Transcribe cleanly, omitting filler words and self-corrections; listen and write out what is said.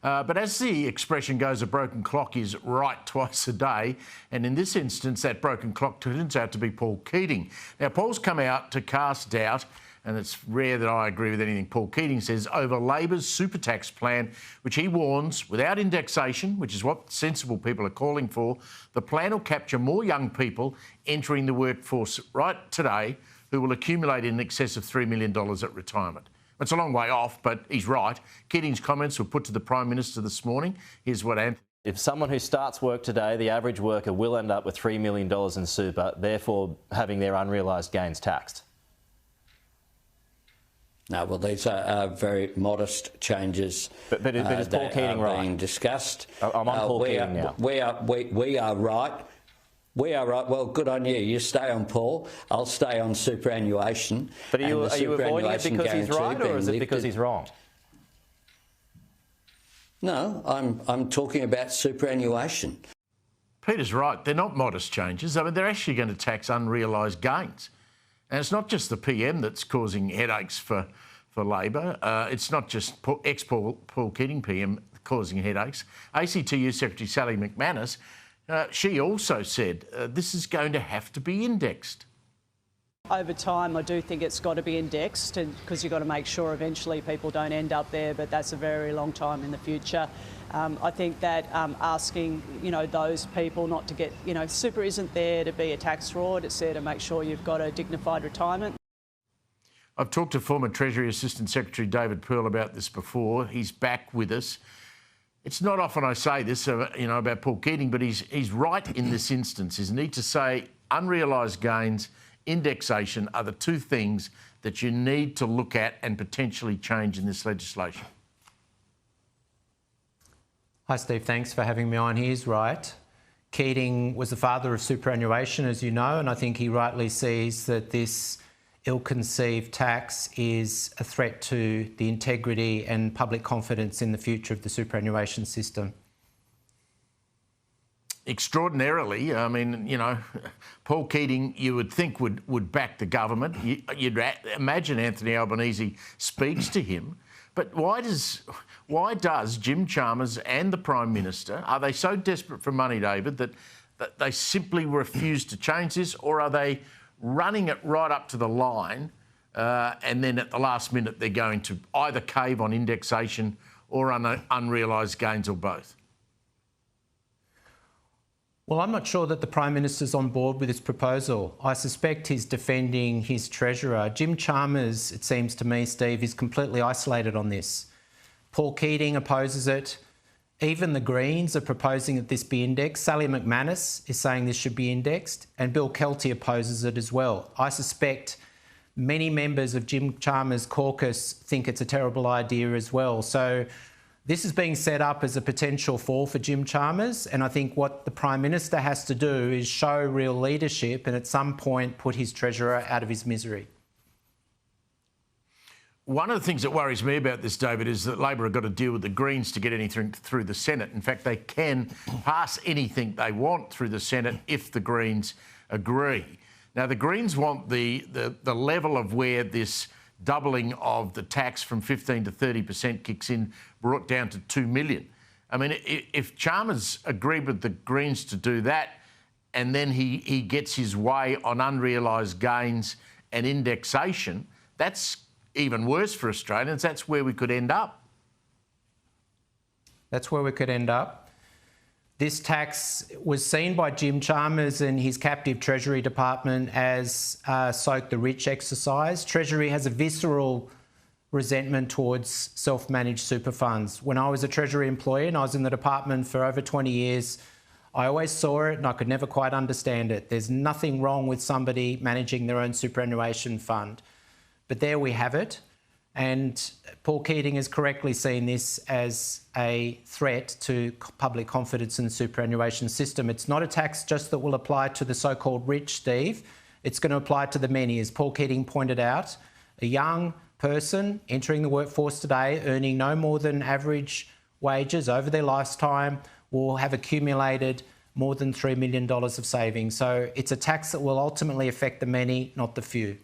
But as the expression goes, a broken clock is right twice a day. And in this instance, that broken clock turns out to be Paul Keating. Now, Paul's come out to cast doubt, and it's rare that I agree with anything Paul Keating says, over Labor's super tax plan, which he warns, without indexation, which is what sensible people are calling for, the plan will capture more young people entering the workforce right today who will accumulate in excess of $3 million at retirement. It's a long way off, but he's right. Keating's comments were put to the Prime Minister this morning. Here's what Anthony... If someone who starts work today, the average worker will end up with $3 million in super, therefore having their unrealised gains taxed. No, well, these are very modest changes. But is Paul Keating right? Being discussed. I'm on Paul Keating now. We are right. We are right. Well, good on you. You stay on Paul. I'll stay on superannuation. But are you avoiding it because he's right, or is it because he's wrong? No, I'm talking about superannuation. Peter's right. They're not modest changes. I mean, they're actually going to tax unrealised gains. And it's not just the PM that's causing headaches for Labor. It's not just ex-Paul Keating PM causing headaches. ACTU Secretary Sally McManus, she also said this is going to have to be indexed. Over time, I do think it's got to be indexed, because you've got to make sure eventually people don't end up there, but that's a very long time in the future. I think that asking, those people not to get, super isn't there to be a tax fraud. It's there to make sure you've got a dignified retirement. I've talked to former Treasury Assistant Secretary David Pearl about this before. He's back with us. It's not often I say this, about Paul Keating, but he's right in this instance, isn't he? To say unrealised gains, indexation are the two things that you need to look at and potentially change in this legislation. Hi, Steve. Thanks for having me on. He's right. Keating was the father of superannuation, as you know, and I think he rightly sees that this ill-conceived tax is a threat to the integrity and public confidence in the future of the superannuation system. Extraordinarily, I mean, Paul Keating, you would think would back the government. You'd imagine Anthony Albanese speaks to him. But why does Jim Chalmers and the Prime Minister, are they so desperate for money, David, that they simply refuse to change this, or are they running it right up to the line and then at the last minute they're going to either cave on indexation or unrealised gains, or both? Well, I'm not sure that the Prime Minister's on board with this proposal. I suspect he's defending his Treasurer. Jim Chalmers, it seems to me, Steve, is completely isolated on this. Paul Keating opposes it. Even the Greens are proposing that this be indexed. Sally McManus is saying this should be indexed, and Bill Kelty opposes it as well. I suspect many members of Jim Chalmers' caucus think it's a terrible idea as well. So this is being set up as a potential fall for Jim Chalmers, and I think what the Prime Minister has to do is show real leadership and at some point put his Treasurer out of his misery. One of the things that worries me about this, David, is that Labor have got to deal with the Greens to get anything through the Senate. In fact, they can pass anything they want through the Senate if the Greens agree. Now, the Greens want the level of where this doubling of the tax from 15% to 30% kicks in, brought down to $2 million. I mean, if Chalmers agreed with the Greens to do that and then he gets his way on unrealised gains and indexation, that's even worse for Australians. That's where we could end up. That's where we could end up. This tax was seen by Jim Chalmers and his captive Treasury Department as a soak the rich exercise. Treasury has a visceral resentment towards self-managed super funds. When I was a Treasury employee and I was in the department for over 20 years, I always saw it and I could never quite understand it. There's nothing wrong with somebody managing their own superannuation fund. But there we have it. And Paul Keating has correctly seen this as a threat to public confidence in the superannuation system. It's not a tax just that will apply to the so-called rich, Steve. It's going to apply to the many. As Paul Keating pointed out, a young person entering the workforce today, earning no more than average wages over their lifetime, will have accumulated more than $3 million of savings. So it's a tax that will ultimately affect the many, not the few.